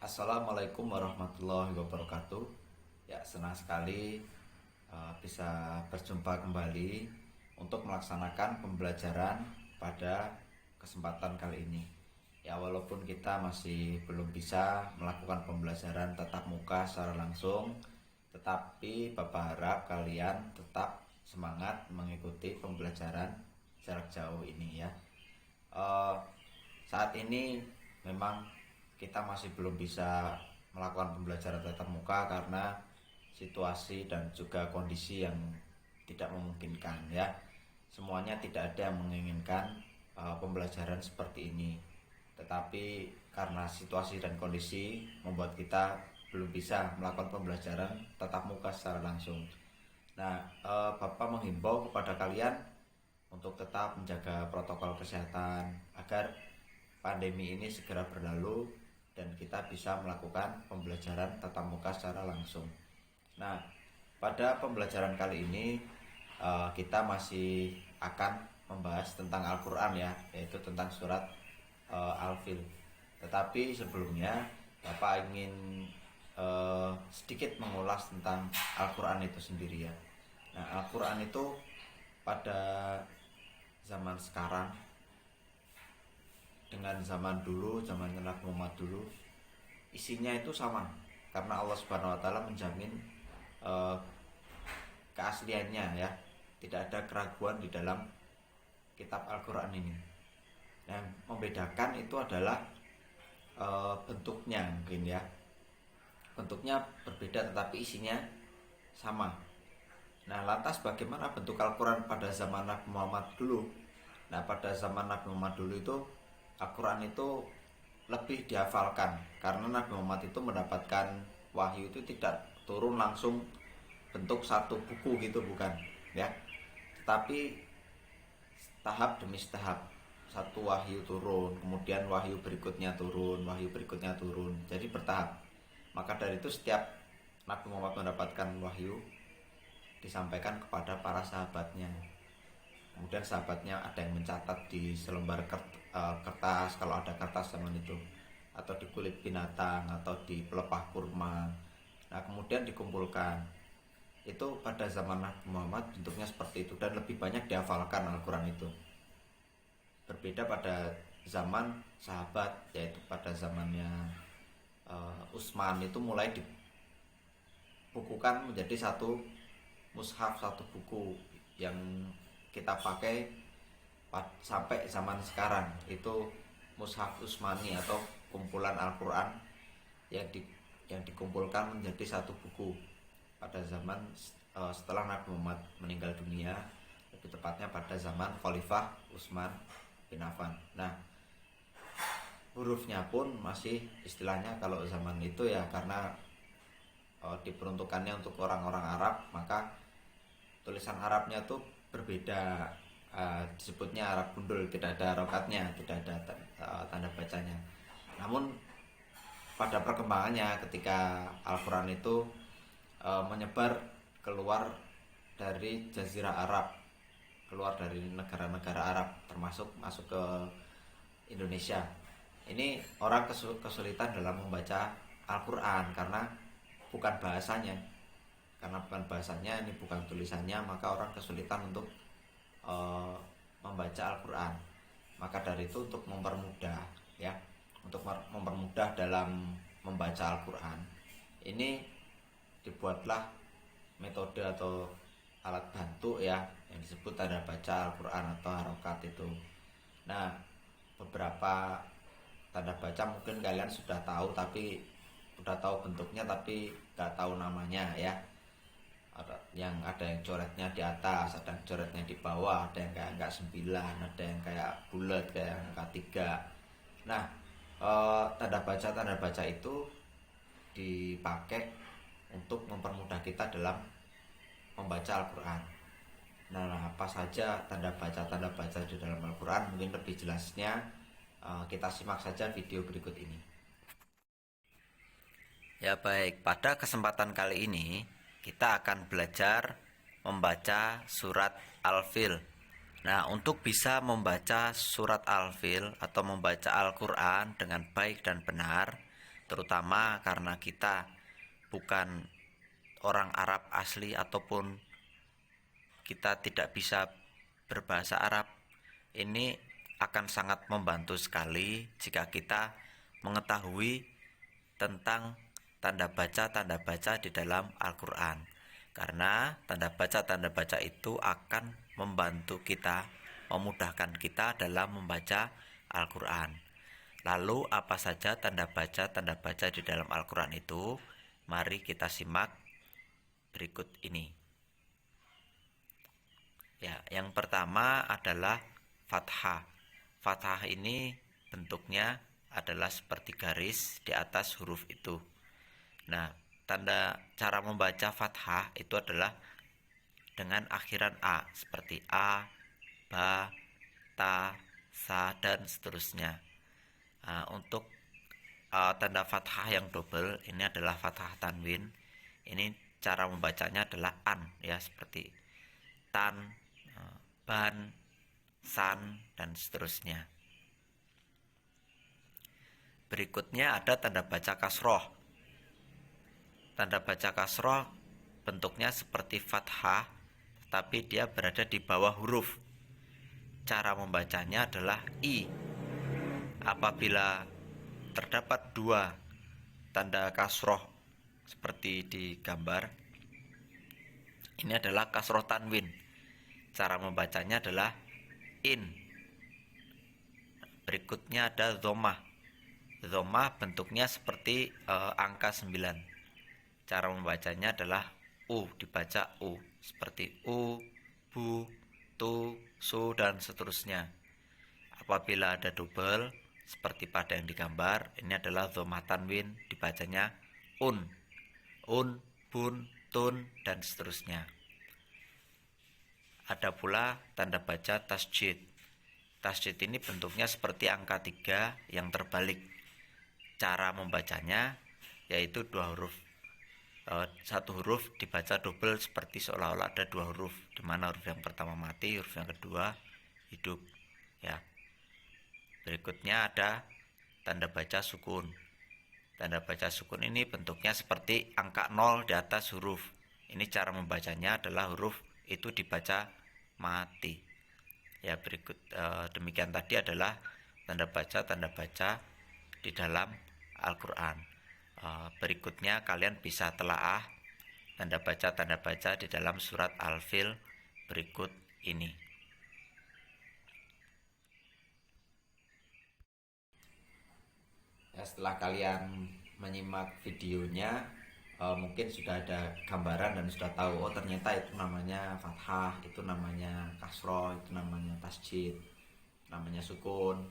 Assalamualaikum warahmatullahi wabarakatuh. Ya, senang sekali bisa berjumpa kembali untuk melaksanakan pembelajaran pada kesempatan kali ini. Ya, walaupun kita masih belum bisa melakukan pembelajaran tatap muka secara langsung, tetapi Bapak harap kalian tetap semangat mengikuti pembelajaran jarak jauh ini ya. Eh, Saat ini memang kita masih belum bisa melakukan pembelajaran tatap muka karena situasi dan juga kondisi yang tidak memungkinkan ya. Semuanya tidak ada yang menginginkan pembelajaran seperti ini. Tetapi karena situasi dan kondisi membuat kita belum bisa melakukan pembelajaran tatap muka secara langsung. Nah, Bapak menghimbau kepada kalian untuk tetap menjaga protokol kesehatan agar pandemi ini segera berlalu dan kita bisa melakukan pembelajaran tatap muka secara langsung. Nah, pada pembelajaran kali ini kita masih akan membahas tentang Al-Quran ya, yaitu tentang surat Al-Fil. Tetapi sebelumnya Bapak ingin sedikit mengulas tentang Al-Quran itu sendiri ya. Nah, Al-Quran itu pada zaman sekarang dengan zaman dulu, zaman Nabi Muhammad dulu, isinya itu sama karena Allah Subhanahu wa taala menjamin uh, keasliannya ya. Tidak ada keraguan di dalam kitab Al-Qur'an ini. Yang membedakan itu adalah bentuknya mungkin ya. Bentuknya berbeda tetapi isinya sama. Nah, lantas bagaimana bentuk Al-Qur'an pada zaman Nabi Muhammad dulu? Nah, pada zaman Nabi Muhammad dulu itu Al-Quran itu lebih dihafalkan karena Nabi Muhammad itu mendapatkan wahyu itu tidak turun langsung bentuk satu buku gitu, bukan ya, tetapi tahap demi tahap. Satu wahyu turun, kemudian wahyu berikutnya turun, wahyu berikutnya turun, jadi bertahap. Maka dari itu setiap Nabi Muhammad mendapatkan wahyu disampaikan kepada para sahabatnya. Kemudian sahabatnya ada yang mencatat di selembar kertas, kalau ada kertas zaman itu, atau di kulit binatang, atau di pelepah kurma. Nah, kemudian dikumpulkan. Itu pada zaman Nabi Muhammad bentuknya seperti itu dan lebih banyak dihafalkan Al-Quran itu. Berbeda pada zaman sahabat, yaitu pada zamannya Utsman itu mulai dibukukan menjadi satu mushaf, satu buku yang kita pakai sampai zaman sekarang, itu Mushaf Utsmani atau kumpulan Al-Quran yang dikumpulkan menjadi satu buku pada zaman setelah Nabi Muhammad meninggal dunia, lebih tepatnya pada zaman Khalifah Utsman bin Affan. Nah, hurufnya pun masih istilahnya kalau zaman itu ya, karena diperuntukannya untuk orang-orang Arab, maka tulisan Arabnya tuh berbeda. Disebutnya Arab gundul, tidak ada harokatnya, tidak ada tanda bacanya. Namun pada perkembangannya ketika Al-Quran itu menyebar keluar dari Jazirah Arab, keluar dari negara-negara Arab, termasuk masuk ke Indonesia, ini orang kesulitan dalam membaca Al-Quran karena bukan bahasanya. Karena bukan bahasanya, ini bukan tulisannya, maka orang kesulitan untuk membaca Al-Quran. Maka dari itu untuk mempermudah ya, untuk mempermudah dalam membaca Al-Quran, ini dibuatlah metode atau alat bantu ya, yang disebut tanda baca Al-Quran atau harokat itu. Nah, beberapa tanda baca mungkin kalian sudah tahu, tapi sudah tahu bentuknya tapi nggak tahu namanya ya. Ada yang coretnya di atas, ada yang coretnya di bawah, ada yang kayak angka 9, ada yang kayak bulat kayak angka 3. Nah, tanda baca itu dipakai untuk mempermudah kita dalam membaca Al-Quran. Nah, apa saja tanda baca di dalam Al-Quran? Mungkin lebih jelasnya kita simak saja video berikut ini. Ya baik, pada kesempatan kali ini kita akan belajar membaca surat Al-Fil. Nah, untuk bisa membaca surat Al-Fil atau membaca Al-Quran dengan baik dan benar, terutama karena kita bukan orang Arab asli ataupun kita tidak bisa berbahasa Arab. Ini akan sangat membantu sekali jika kita mengetahui tentang tanda baca di dalam Al-Quran, karena tanda baca itu akan membantu kita, memudahkan kita dalam membaca Al-Quran. Lalu apa saja tanda baca di dalam Al-Quran itu? Mari kita simak berikut ini. Ya, yang pertama adalah fathah. Fathah ini bentuknya adalah seperti garis di atas huruf itu. Nah, cara membaca fathah itu adalah dengan akhiran A, seperti A, Ba, Ta, Sa, dan seterusnya. Nah, untuk tanda fathah yang double ini adalah fathah tanwin. Ini cara membacanya adalah an, ya, seperti tan, ban, san, dan seterusnya. Berikutnya ada tanda baca kasroh. Tanda baca kasroh bentuknya seperti fathah, tapi dia berada di bawah huruf. Cara membacanya adalah I. Apabila terdapat dua tanda kasroh seperti di gambar, ini adalah kasroh tanwin. Cara membacanya adalah in. Berikutnya ada dhammah. Dhammah bentuknya seperti angka 9. Cara membacanya adalah U, dibaca U, seperti U, Bu, Tu, Su, dan seterusnya. Apabila ada double seperti pada yang digambar, ini adalah dhammah tanwin, dibacanya Un, Bun, Tun, dan seterusnya. Ada pula tanda baca tasjid. Tasjid ini bentuknya seperti angka 3 yang terbalik. Cara membacanya yaitu dua huruf. Satu huruf dibaca double seperti seolah-olah ada dua huruf, di mana huruf yang pertama mati, huruf yang kedua hidup, ya. Berikutnya ada tanda baca sukun. Tanda baca sukun ini bentuknya seperti angka 0 di atas huruf. Ini cara membacanya adalah huruf itu dibaca mati. Ya, demikian tadi adalah tanda baca di dalam Al-Quran. Berikutnya kalian bisa telaah tanda baca di dalam surat Al-Fil berikut ini. Ya, setelah kalian menyimak videonya, mungkin sudah ada gambaran dan sudah tahu, oh ternyata itu namanya fathah, itu namanya kasroh, itu namanya tasjid, namanya sukun.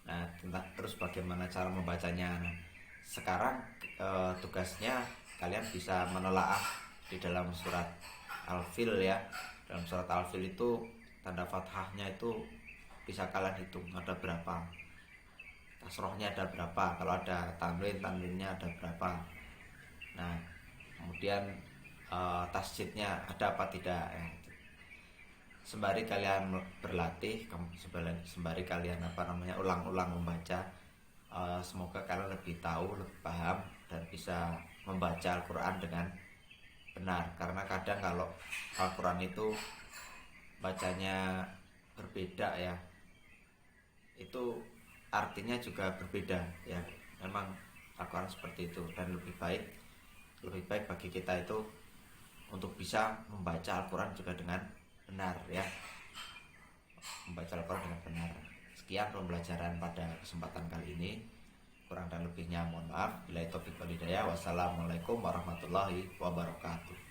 Nah, terus bagaimana cara membacanya? Nah, sekarang tugasnya kalian bisa menelaah di dalam surat Al-Fil, ya. Dalam surat Al-Fil itu tanda fathahnya itu bisa kalian hitung ada berapa, kasrohnya ada berapa, kalau ada tanwinnya ada berapa. Nah, kemudian tasjidnya ada apa tidak, ya. Sembari kalian berlatih, sembari kalian ulang-ulang membaca, semoga kalian lebih tahu, lebih paham, dan bisa membaca Al-Quran dengan benar. Karena kadang kalau Al-Quran itu bacanya berbeda, ya, itu artinya juga berbeda, ya. Memang Al-Quran seperti itu, dan lebih baik bagi kita itu untuk bisa membaca Al-Quran juga dengan benar, ya, membaca Al-Quran dengan benar. Sekian pembelajaran pada kesempatan kali ini. Kurang dan lebihnya mohon maaf. Billahi taufiq wal hidayah. Wassalamualaikum warahmatullahi wabarakatuh.